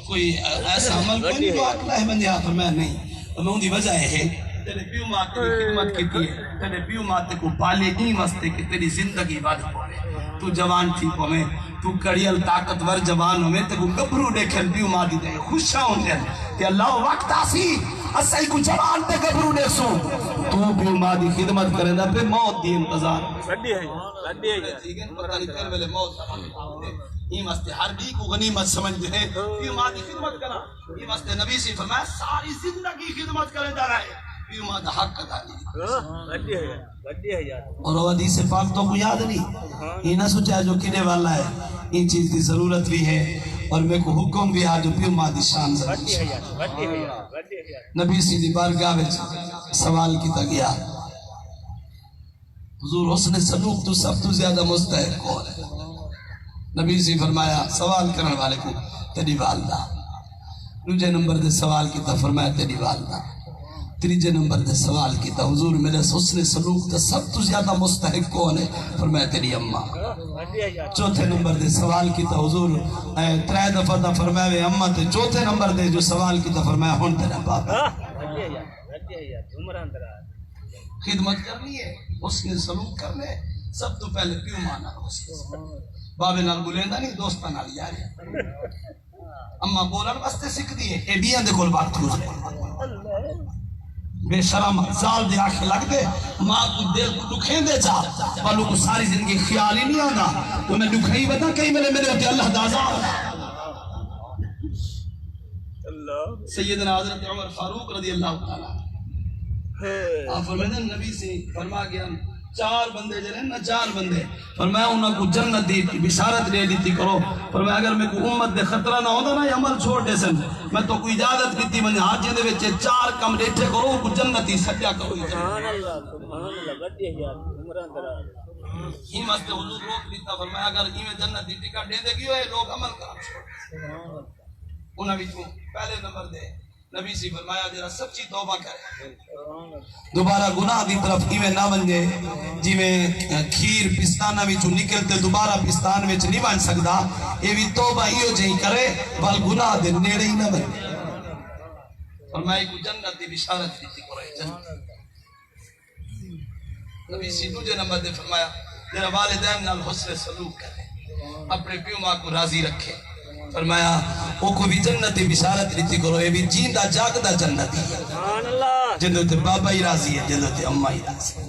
کوئی ایسا عمل کوئی نہیں تو اکلا ہے بندے ہاتھ میں نہیں میں ان دی وجہ ہے تیرے پیو ماں کی خدمت کی تھی تیرے پیو ماں تے کو پالے نہیں واسطے کہ تیری زندگی بڑھ پوے تو جوان تھی پوے تو کڑیل طاقتور جوان ہوئے تے کو گبرو دیکھن پیو ماں دی دے خوشاں ہوندے کہ اللہ وقت آسی اسائی کو جوان تے گبرو دے سو تو پیو ماں دی خدمت کرے دا پہ موت دی انتظار بڑی ہے پتہ نہیں پھر ویلے موت یہ مستے ہر بھی کو غنیمت سمجھتے ہیں پیو ماں دی خدمت کرنا یہ مستے نبی سے فرمایا ساری زندگی خدمت کرے جا رہا ہے پیو ماں دا حق ادا نہیں بڑی ہے یار اور وہ حدیث پاک تو کو یاد نہیں یہ نہ سوچا جو کنے والا ہے ان چیز کی ضرورت بھی ہے اور میں کو حکم بھی ہے جو پیو ماں دی شان بڑی ہے ضرورت یار نبی سیدھی بارگاہ میں سوال کیتا گیا حضور حسن سلوک تو سب تو زیادہ مستحق کون ہے نبی سے فرمایا سوال کرنے والے کو تیری والدہ دوسرے نمبر دے سوال کیتا فرمایا تیری والدہ تیسرے نمبر دے سوال کیتا حضور میرے حسن سلوک تے سب تو زیادہ مستحق کون ہے فرمایا تیری اماں چوتھے نمبر دے سوال کیتا حضور ترے دفعہ دا فرمایا اماں تے چوتھے نمبر دے جو سوال کیتا فرمایا ہن تیرا باپ خدمت کرنی ہے حسن سلوک کرنے سب تو پہلے پیو ماں نال حسن بابے نال بولیندا نہیں دوستاں نال یاری اما بولن واسطے سکھدی ہے اے بیاں دے کول بات کرو بے شرم زال دے آنکھ لگ دے ماں کو دل کو دکھیں دے جا پلو کو ساری زندگی خیال ہی نہیں آنا تو میں دکھیں بتا کہیں میرے ہوتے اللہ دازا سیدنا حضرت عمر فاروق رضی اللہ تعالیٰ آپ فرمائے نبی سے فرما گیا 4 بندے جنہیں نا 4 بندے فرمایا انہوں کو جنت دی بشارت لے لیتی کرو فرمایا اگر میں کو امت دے خطرہ نہ ہوتا نا یہ عمل چھوڑ دے سن میں تو کوئی اجازت کیتی میں حاجی دے وچے 4 کم ڈیٹھے کرو کو جنتی سجا کرو سبحان اللہ بڑی ہے یار عمران دراز ہی مستے حضور روک دیتا فرمایا اگر ہی میں جنت دی ٹکٹ دے دے گی لوگ عمل کرا چھوڑ انہاں وچوں پہلے نمبر دے نبی سے فرمایا جرا سچی توبہ کرے دوبارہ گناہ دی طرف ایویں نہ بن جائے جی میں کھیر پستانہ وچوں نکلتے دوبارہ پستان وچ نہیں بن سکدا اے وی توبہ ایو جئی کرے بل گناہ دے نیڑے ہی نہ بن فرمایا کو جنت دی بشارت دیتی کرے جنت نبی سے دوسرے نمبر دے فرمایا جرا والدین نال حسن سلوک کرے اپنے پیو ماں کو راضی رکھے فرمایا او کو بھی جنتی بشارت لیتی کرو اے بھی جیندہ جاگدہ جنتی ہے جندو تے بابا ہی راضی ہے جندو تے اممہ ہی راضی ہے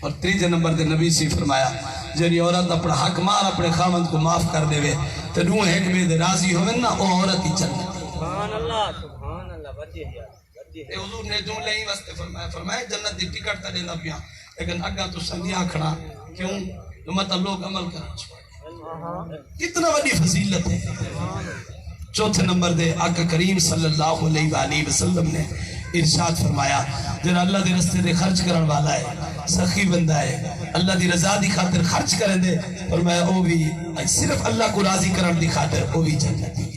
اور 3 نمبر دے نبی سے فرمایا جنہی عورت اپنا حق مار اپنے خامند کو معاف کر دے وے تو نو ایک میں دے راضی ہوئے نا او عورت ہی جنتی سبحان اللہ بڑی ہے یار اے حضور نے جملے ہی واسطے فرمایا جنت دی ٹکٹ تا دینا پیا لیکن اگا تو سندیا کھڑا کیوں مطلب لوگ عمل کرنا چھوڑ کتنا بڑی فضیلت ہے 4 نمبر دے آقا کریم صلی اللہ علیہ وآلہ وسلم نے ارشاد فرمایا جنہا اللہ دی رستے دے خرچ کرن والا ہے سخی بندہ ہے اللہ دی رضا دی خاطر خرچ کرن دے فرمایا او بھی صرف اللہ کو راضی کرن دی خاطر او بھی جنتی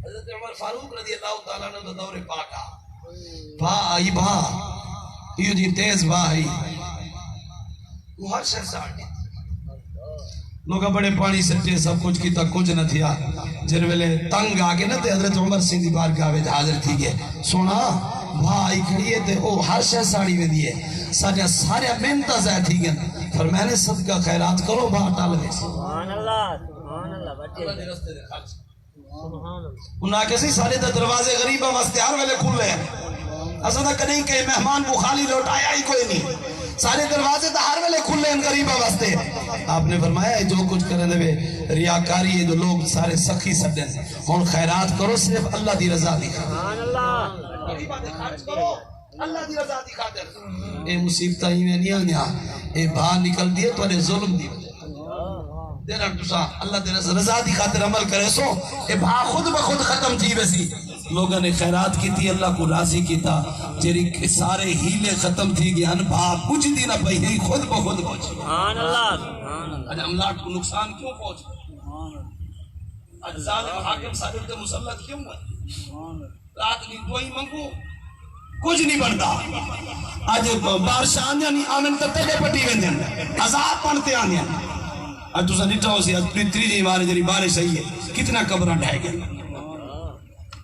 حضرت عمر فاروق رضی اللہ تعالیٰ نے دور پاکا بھا آئی بھا یہ جی تیز بھا آئی وہ ہر شخص آٹی لوگ بڑے پانی سٹے سب کچھ کیتا کچھ نہ تھیا جن ویلے تنگ آگے نہ تے حضرت عمر سنگھ دی بارگاہ وچ حاضر تھی گئے سونا بھائی کھڑی ہے تے او ہر شے ساڑی میں دیے سارے سارے محنت ضائع تھی گئے پر میں نے صدقہ خیرات کرو باہر ٹال میں سبحان اللہ بچے انہاں کسی سارے دا دروازے غریبہ واسطے ہر ویلے کھلے ہیں اساں دا کہیں کہ مہمان کو خالی لوٹایا ہی کوئی نہیں سارے دروازے دا ہر ویلے کھلے ہیں غریبہ واسطے آپ نے فرمایا جو کچھ کرنے دے ریاکاری ہے جو لوگ سارے سخی سڈے ہن خیرات کرو صرف اللہ دی رضا دی سبحان اللہ غریبہ دے خرچ کرو اللہ دی رضا دی خاطر اے مصیبتاں ہی نہیں آنیاں اے باہر نکل دیے تو ظلم دی دینا تسا اللہ دے رضا دی خاطر عمل کرے سو اے بھا خود بخود ختم تھی ویسی لوگوں نے خیرات کی تھی اللہ کو راضی کیتا جیری سارے ہیلے ختم تھی گئے ان بھا کچھ دی نہ پہی ہی خود بخود پہنچ سبحان اللہ اج املاک کو نقصان کیوں پہنچ اج ظالم حاکم سارے تے مسلط کیوں ہے رات نہیں دعائی منگو کچھ نہیں بنتا اج بارشاں آندیاں نہیں آمن تے ٹڈے پٹی ویندے عذاب پڑتے آندیاں اج تساں ڈٹھا ہو سی اج تیجی مارے جڑی بارش صحیح ہے کتنا قبراں ڈھہ گئے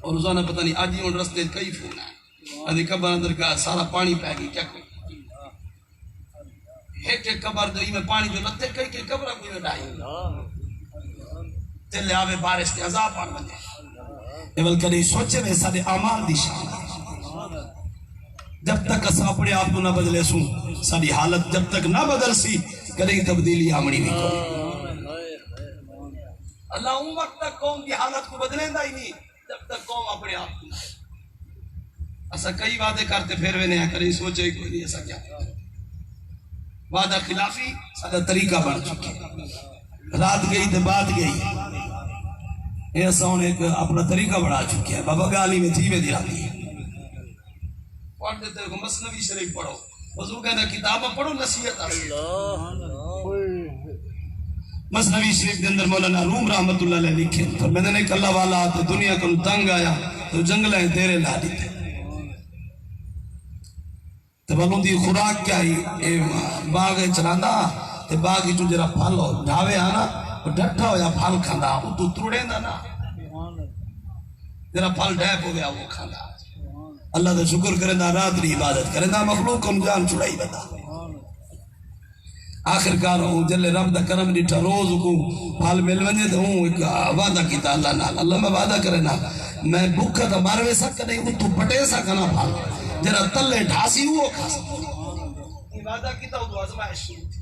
اور روزانہ پتہ نہیں آج ہی ان رستے کئی فون ہے ادھی قبر اندر کا سارا پانی پہ گئی کیا کوئی ایک ایک قبر دو میں پانی جو لگتے کئی کئی قبر کوئی میں ڈائی چلے آوے بارش تے عذاب پڑ بنے ایول کدی سوچے میں سارے اعمال دی شان جب تک اسا اپنے آپ کو نہ بدلے سوں ساری حالت جب تک نہ بدل سی کدی تبدیلی آمنی نہیں کوئی اللہ ان وقت تک قوم کی حالت کو بدلیں دا ہی نہیں جب تک قوم اپنے آپ کو ایسا کئی وعدے کرتے پھر وہ نہیں کریں سوچے کوئی نہیں ایسا کیا وعدہ خلافی سادہ طریقہ بڑھ چکے رات گئی تو بات گئی ایسا انہیں ایک اپنا طریقہ بڑھا چکے ہیں بابا گالی میں تھی میں دیا دی پڑھ دیتے کو مثنوی شریف پڑھو حضور کہنا کتابہ پڑھو نصیحت مثنوی شریف کے اندر مولانا روم رحمت اللہ علیہ لکھے پر میں نے کہ اللہ والا تو دنیا کو تنگ آیا تو جنگلیں تیرے لا دیتے تو بلوں دی خوراک کیا ہی باغ چلانا تے باغ ہی جرا پھل ہو ڈھاوے آنا وہ ڈھٹا ہو یا پھل کھانا وہ تو تروڑے دا نا جرا پھل ڈھیپ ہو گیا وہ کھانا اللہ دا شکر کرے دا رات دی عبادت کرے دا مخلوق کو جان چھڑائی بتا آخر کار ہوں جلے رب دا کرم ڈیٹھا روز کو پھل مل ونجے تو ہوں ایک وعدہ کیتا اللہ نال اللہ میں وعدہ کرے نا میں بھوکا تا ماروے سکتا نہیں ہوں تو پٹے سکنا پھل جرا تلے ڈھاسی ہو کھا سکتا وعدہ کیتا ہوں تو آزمائش شروع تھی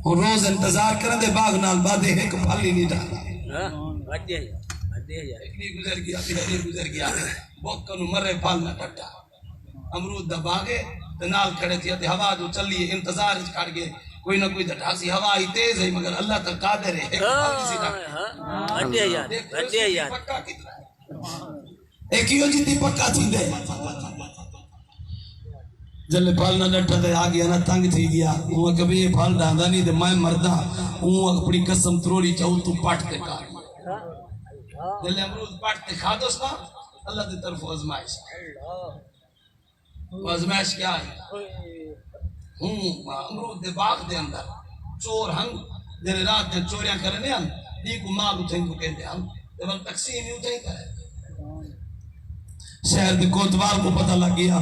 اور روز انتظار کرنے دے باغ نال بادے ایک پھل ہی نہیں ڈالا ایک نہیں گزر گیا پھر گزر گیا بوکا نو مرے پھل نہ ٹٹا امرود دا باغے نال کھڑے تھے تے ہوا جو چلی انتظار اچ کھڑ گئے کوئی نہ کوئی ڈھاسی ہوا ہی تیز ہے مگر اللہ تک قادر ہے پکا کتنا ہے ایک ہی جتنی پکا تھی دے جلے پھل نہ ڈٹھا دے آگیا نہ تنگ تھی گیا وہ کبھی یہ پھل ڈاندا نہیں دے میں مردہ وہ اپنی قسم تروڑی چاہوں تو پاٹ تے کار جلے امرود پاٹ تے کھا دوستا اللہ دے طرف ازمائش ازمائش کیا ہے امرود دے باغ دے اندر چور ہن جنہیں رات دے چوریاں کرنے ہن دی کو مال اٹھیں کو کہتے ہن دے بل تقسیم ہی اٹھیں کرے شہر دے کوتوال کو پتہ لگ گیا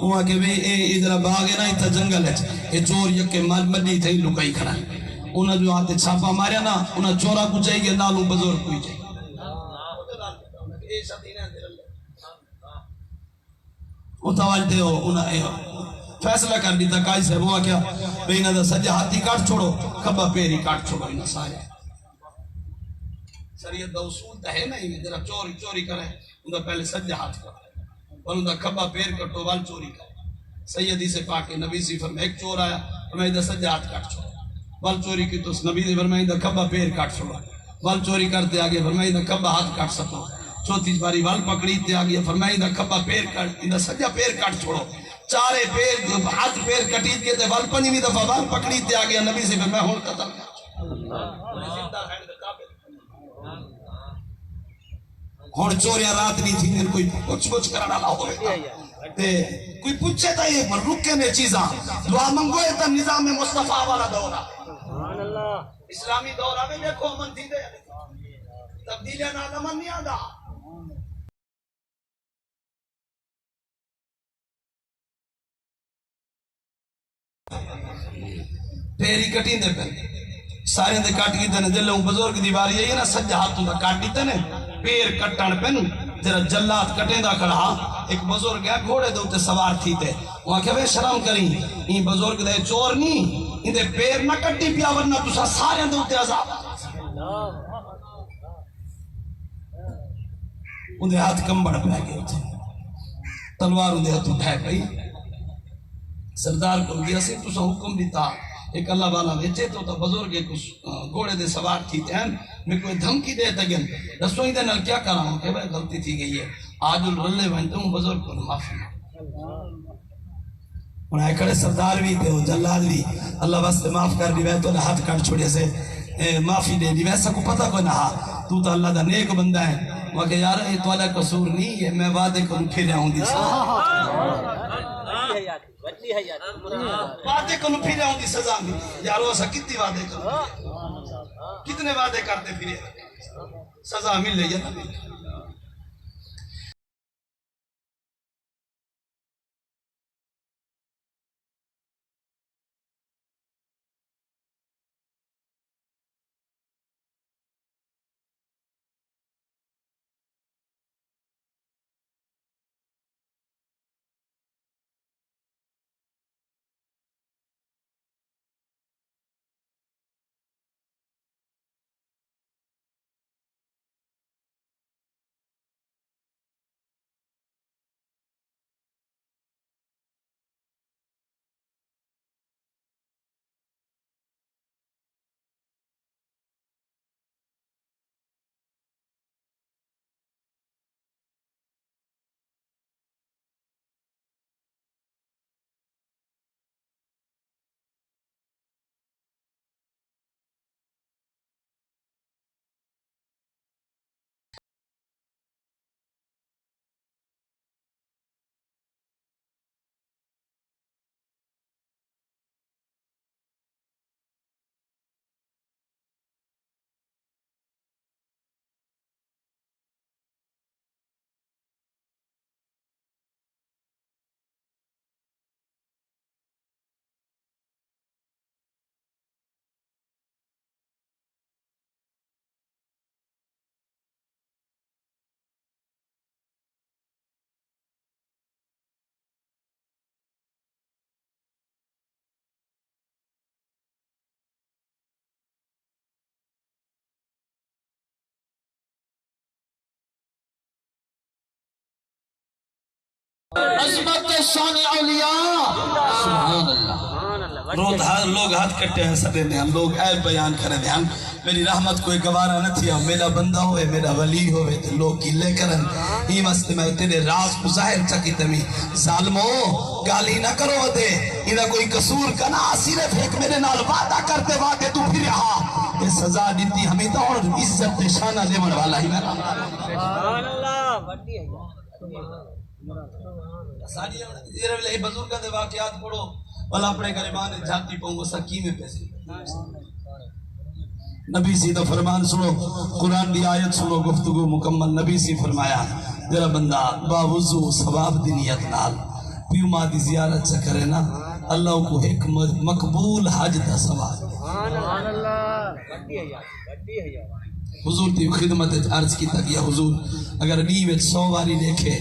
وہاں کہ بھی اے ادھر باغ ہے نا اتھا جنگل ہے اے چور یکے مڈی تھے لکائی کھڑا انہاں جو آتے چھاپا ماریا نا انہاں چورا کو چاہیے نالوں بزرگ کوئی چاہیے اتوالتے ہو انہاں فیصلہ کر دیتا کائی سے وہ کیا بھئی انہاں دا سجا ہاتھی کاٹ چھوڑو کبا پیری کاٹ چھوڑو انہاں سارے شریعت دا اصول تا ہے نہیں جرا چوری کرے انہاں پہلے سجا ہاتھ کرے اور انہاں کبا پیر کٹو وال چوری کرے سیدی سے پاکے نبی سی فرمائے ایک چور آیا فرمائے دا سجا ہاتھ کاٹ چھوڑو وال چوری کی تو نبی سے فرمائے دا کبا پیر کاٹ چھوڑو وال چوری کرتے آگے فرمائے دا کبا ہاتھ کاٹ سکو چوتھی باری وال پکڑی تے آگیا فرمائی دا کھبا پیر کٹ دا سجا پیر کٹ چھوڑو چارے پیر ہاتھ پیر کٹی تے تے وال پنجویں دفعہ وال پکڑی تے آگیا نبی سے فرمایا ہن ختم ہن چوریاں رات نہیں تھی کوئی کچھ کرنا نہ ہوئے تے کوئی پوچھے تا یہ رکے نے چیزاں دعا منگو ہے تا نظام مصطفیٰ والا دورہ اسلامی دور آوے دیکھو امن تھی دے تبدیلیاں نال امن نہیں آندا پیری کٹی دے پہ سارے دے کٹ کی دے جلوں بزرگ دی واری ہے نا سجا ہاتھوں دا کٹ دیتے نے پیر کٹن پہ جرا جلات کٹیں دا کھڑا ایک بزرگ ہے گھوڑے دے اوتے سوار تھی تے وہاں کہ بے شرم کریں این بزرگ دے چور نہیں ان دے پیر نہ کٹی پیا ورنہ تسا سارے دے اوتے عذاب ان دے ہاتھ کمبڑ پہ گئے تھے تلوار ان دے ہاتھ اٹھائے پئی سردار کو گیا سے تسا حکم دیتا ایک اللہ والا ویچے تو بزرگ ایک گھوڑے دے سوار تھی تے ہیں میں کوئی دھمکی دے تگن رسوئی دے نال کیا کر رہا ہوں کہ بھائی غلطی تھی گئی ہے آج الرلے بنتے ہوں بزرگ کو معافی انہیں کڑے سردار بھی تھے جلال بھی اللہ واسطے معاف کر دی وے تو ہاتھ کاٹ چھوڑے سے معافی دے دی ویسا کو پتہ کوئی نہ تو اللہ دا نیک بندہ ہے وہ کہ یار یہ تو اللہ قصور نہیں ہے میں وعدے کو پھر آؤں دی وعدے کو پھر آؤں دی سزا میں یارو ایسا کتنی وعدے کرو کتنے وعدے کرتے پھر سزا مل لے یا نہ عظمت شان اولیاء سبحان اللہ لوگ ہاتھ کٹے ہیں سدے دے ہم لوگ عیب بیان کرے دے ہم میری رحمت کوئی گوارا نہ تھی میرا بندہ ہوئے میرا ولی ہوئے تے لوگ کی لے کرن ہی مست میں تیرے راز کو ظاہر چکی تمی ظالمو گالی نہ کرو دے انہا کوئی قصور کنا صرف ایک میرے نال وعدہ کرتے وعدے تو پھر رہا یہ سزا دیتی ہمیں تو اور عزت شانہ دیمن والا ہی میرا سبحان اللہ بڑی ہے ساری یہ بزرگاں دے واقعات پڑھو والا اپنے گریبان جاتی پاؤں گا سکی میں پیسے نبی سیدھا فرمان سنو قرآن دی آیت سنو گفتگو مکمل نبی سی فرمایا جرا بندہ باوضو ثواب دی نیت نال پیو ماں دی زیارت سے کرے نا اللہ کو ایک مقبول حج دا ثواب سبحان اللہ بڑی ہے حضور دی خدمت عرض کی تک یا حضور اگر نیوت 100 واری دیکھے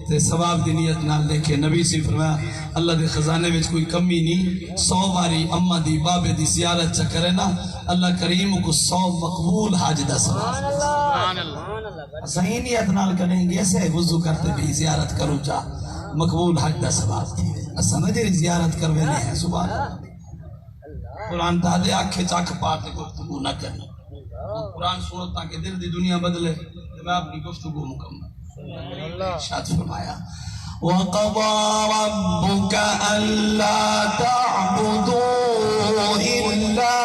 تے ثواب دی نیت نال دیکھے نبی سے فرمایا اللہ دے خزانے وچ کوئی کمی نہیں 100 واری اماں دی بابے دی زیارت چ کرے نا اللہ کریم کو 100 مقبول حج دا ثواب سبحان اللہ صحیح نیت نال کریں گے ایسے وضو کرتے بھی زیارت کرو جا مقبول حج دا ثواب تھی اساں نہ زیارت کروے نہیں سبحان اللہ قرآن تعالی آنکھیں چاک پاتے گفتگو نہ کرنا قرآن سنو تاکہ دل دی دنیا بدلے میں اپنی گفتگو مکمل ارشاد فرمایا وَقَضَى رَبُّكَ أَلَّا تَعْبُدُوا إِلَّا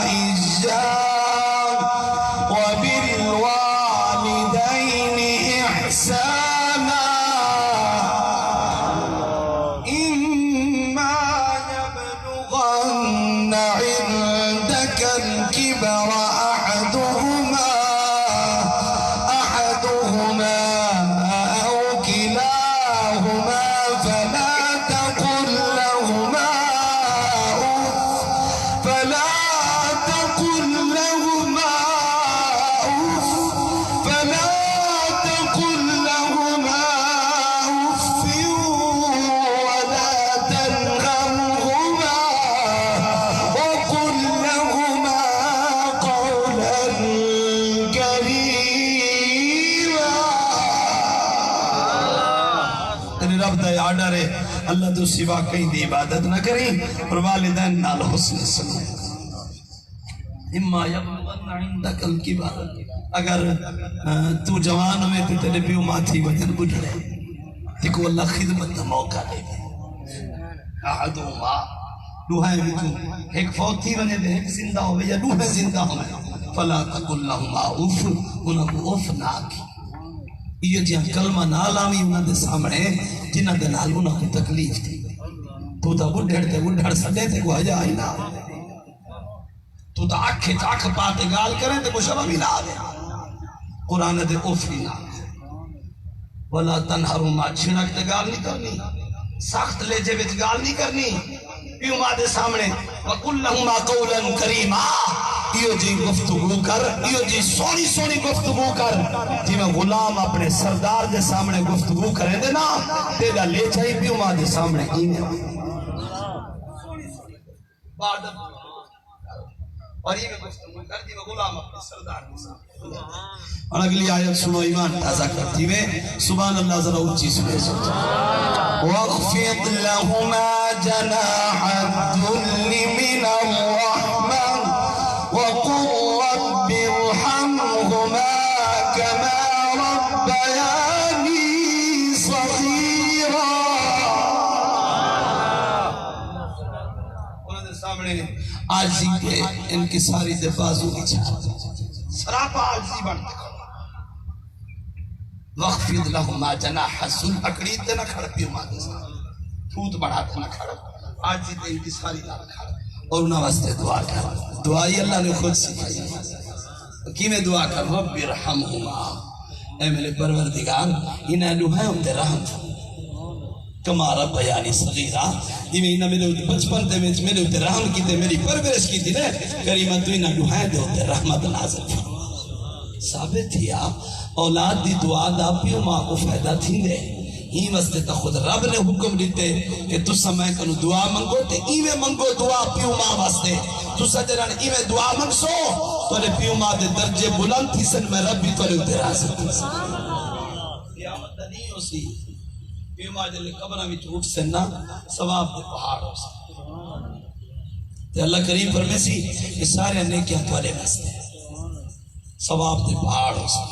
إِيَّاهُ وَبِالْوَالِدَيْنِ إِحْسَانًا إِمَّا يَبْلُغَنَّ عِندَكَ لك الكبر أحدهما أو كلاهما فلا تقل لهما أف ولا تنهرهما وقل لهما قولا كريما. تیرے رب دا آرڈر ہے اللہ تو سوا کہیں دی عبادت نہ کریں اور والدین نال حسن سلوک. اما یبلغن عندک الکبر، اگر تو جوان ہوئے تو تیرے پیو ماں تھی وجن بڑھڑے تکو اللہ خدمت دا موقع دے دے. احدہما دوہائیں بچوں ایک فوت تھی وجہ دے ایک زندہ ہوئے یا دوہائیں زندہ ہوئے فلا تقل لہما اف، انہوں کو اف نہ کی. یہ جہاں کلمہ نہ لامی انہوں دے سامنے جنہ دے نال انہوں کو تکلیف تھی. تو تا بڑھڑ سڑے تے کو حجا ہی نہ تو تا آنکھیں چاک پاتے گال کریں تے کو شبہ بھی نہ آوے. قرآن دے اوفی نہ وَلَا تَنْحَرُمَا چھنک تے گال نہیں کرنی، سخت لے جے وچ گال نہیں کرنی. پیو ماں دے سامنے وَقُلْ لَهُمَا قَوْلًا كَرِيمًا، یہ جی گفتگو کر، یہ جی سونی سونی گفتگو کر جی میں غلام اپنے سردار دے سامنے گفتگو کریں دے نا تیرا لے چاہی پیو ماں دے سامنے ہی میں اور یہ گفتگو کر جی میں غلام اپنے سردار دے سامنے. اور اگلی آیت سنو ایمان تازہ کرتی میں سبحان اللہ ذرا اونچی سنے سوچا. وَاخْفِضْ لَهُمَا جَنَاحَ الذُّلِّ مِنَ الرَّحْمَةِ وَقُلْ رَبِّ ارْحَمْهُمَا كَمَا رَبَّيَانِي صَغِيرًا. انہوں نے سامنے آجزی کے انکساری دے بازو کی چھاپ سراپا آجزی بڑھتے کھڑا. وَاخْفِضْ لَهُمَا جَنَاحَ الذُّلِّ، اکڑیت دے نہ کھڑا پیو ماں دے سامنے، پھوت بڑھاتے نہ کھڑا، آجزی دے انکساری نہ کھڑا اور انہاں واسطے دعا کر. دعائی اللہ نے خود سکھائی. کی میں دعا کر رب ارحمہما، اے میرے پروردگار انہیں لوہے ہم دے رحم کما ربیانی صغیرہ، یہ میں انہیں میرے بچپن دے میرے ہوتے رحم کی تے میری پرورش کی تھی نے کریمہ تو انہیں لوہے دے ہوتے رحمت نازل ثابت تھیا. اولاد دی دعا دا پیو ماں کو فائدہ تھی دے ہی واسطے تا خود رب نے حکم دیتے کہ تو سمے کنو دعا منگو تے ایویں منگو دعا پیو ماں واسطے. تو سجران ایویں دعا منگسو تو نے پیو ماں دے درجے بلند تھی سن میں رب بھی تو نے اترا سکتی سن. قیامت نہیں ہو سی پیو ماں جلے قبرہ میں چھوٹ سے نا ثواب دے پہاڑ ہو سی. تے اللہ کریم فرمیسی کہ سارے نیکیاں توارے واسطے ثواب دے پہاڑ ہو سی.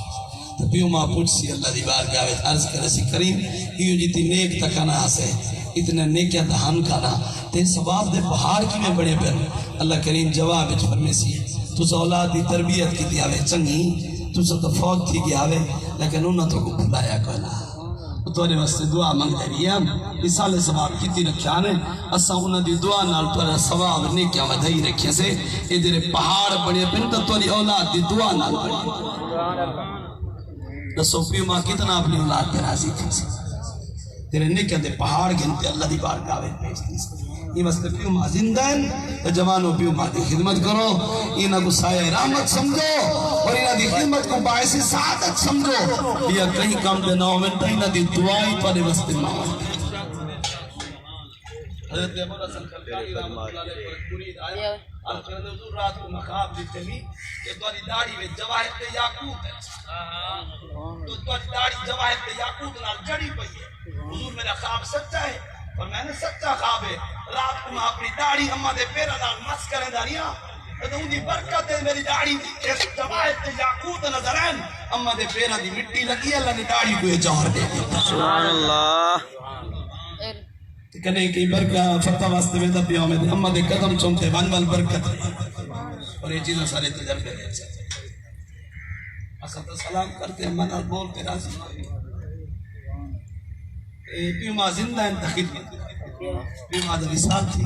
تو پیو ماں پوچھ سی اللہ دی بارگاہ وچ عرض کرے سی کریم یہ جیتی نیک تکنا سے اتنے نیکیاں دہان کھانا تے ثواب دے پہاڑ کی میں بڑے پر. اللہ کریم جواب وچ فرمیسی تو اولاد دی تربیت کی دیاوے چنگی تو تو فوت تھی گیاوے لیکن انہاں تو کو بھلایا کوئی نہ توڑے واسطے دعا منگ دے رہی ہے. مثال ثواب کیتی رکھیا نے اساں انہاں دی دعا نال توڑا ثواب نیکیاں ودھائی رکھیا سے اے جڑے پہاڑ بڑے پن تے توڑی اولاد دی دعا نال بڑی. دسو پیو ماں کتنا اپنی اولاد پہ راضی تھی سی تیرے نیکیاں دے پہاڑ گنتے اللہ دی بارگاہ وچ بھیجتی سی. یہ واسطے پیو ماں زندہ ہیں تو جوانوں پیو ماں دی خدمت کرو، انہاں کو سایہ رحمت سمجھو اور انہاں دی خدمت کو باعث سعادت سمجھو. یہ کہیں کام دے نہ ہوئے تو انہاں دی دعائیں پر واسطے ماں. حضرت ابو حسن خلیفہ رحمۃ اللہ علیہ پر مرید آیا اور حضور رات کو مخاب دیتے بھی کہ تمہاری داڑھی میں جواہر تے یاقوت ہے تو تمہاری داڑھی جواہر تے یاقوت نال جڑی پئی ہے. حضور میرا خواب سچا ہے اور میں نے سچا خواب ہے رات کو میں اپنی داڑھی اماں دے پیراں نال مس کریں داڑیاں تو ان دی برکت ہے میری داڑھی ایک جواہر تے یاقوت نظر آئیں اماں دے پیراں دی مٹی لگی اللہ نے داڑھی کو جوہر دے دی. سبحان اللہ. کنے کی برکت فتح واسطے میں دا پیاں میں دے اماں دے قدم چومتے ون ون برکت اور یہ چیزیں سارے تجربے دے سکتے اسا تو سلام کرتے اماں نال بولتے راضی پیو ماں زندہ ہیں خدمت پیو ماں دا وصال تھی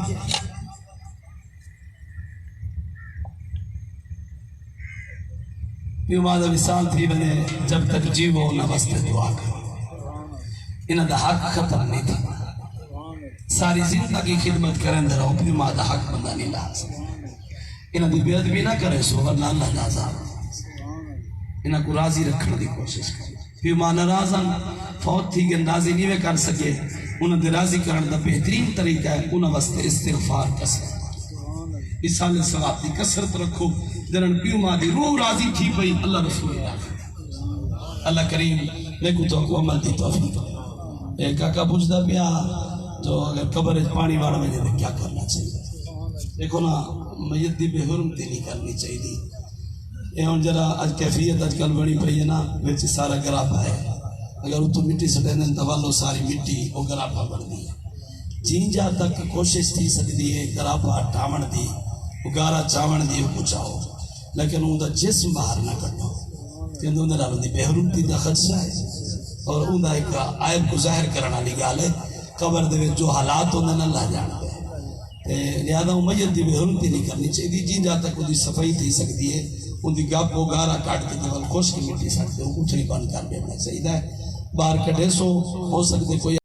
پیو ماں دا وصال تھی ونے جب تک جیو نہ واسطے دعا کرو انہاں دا حق ختم نہیں تھی ساری زندگی خدمت کریں رہو پیو ماں دا حق بندہ نہیں لا انہاں دی بے ادبی نہ کرے سو ورنہ اللہ نازا انہاں کو راضی رکھنے دی کوشش کرے پیو ماں ناراضاں فوت تھی کہ راضی نہیں میں کر سکے انہاں دے راضی کرنے دا بہترین طریقہ ہے انہاں واسطے استغفار کسرت اسال ثواب دی کسرت رکھو جنن پیو ماں دی روح راضی تھی پئی اللہ رسول اللہ کریم لیکو تو عمل دی توفیق ایک کاکا پوچھتا پیا تو اگر قبر پانی والا میں نے کیا کرنا چاہیے دیکھو نا میت دی بے حرمتی نہیں کرنی چاہیے یہ ہوں جرا اج کیفیت اج کل بڑی پئی ہے نا وچ سارا گراپا ہے اگر اتو مٹی سٹے دیں تو ساری مٹی وہ گراپا بن دی ہے جین جا تک کوشش تھی سکتی ہے گراپا ٹاون دی گارا چاون دی پچاؤ لیکن ان دا جسم باہر نہ کرنا کہ ان دا بے حرمتی دا خدشہ ہے اور ان دا ایک عائب کو ظاہر کرنا لی گال ہے قبر دے جو حالات ہوندے نہ لا جانا ہے لہذا میت دی بے حرمتی نہیں کرنی چاہیے جی جا تک ان دی صفائی تھی سکتی ہے ان دی گپ و گارا کاٹ کے جب خوش کی مٹی سکتے ہو کچھ نہیں بند کر دینا چاہیے باہر کٹے سو ہو سکتے کوئی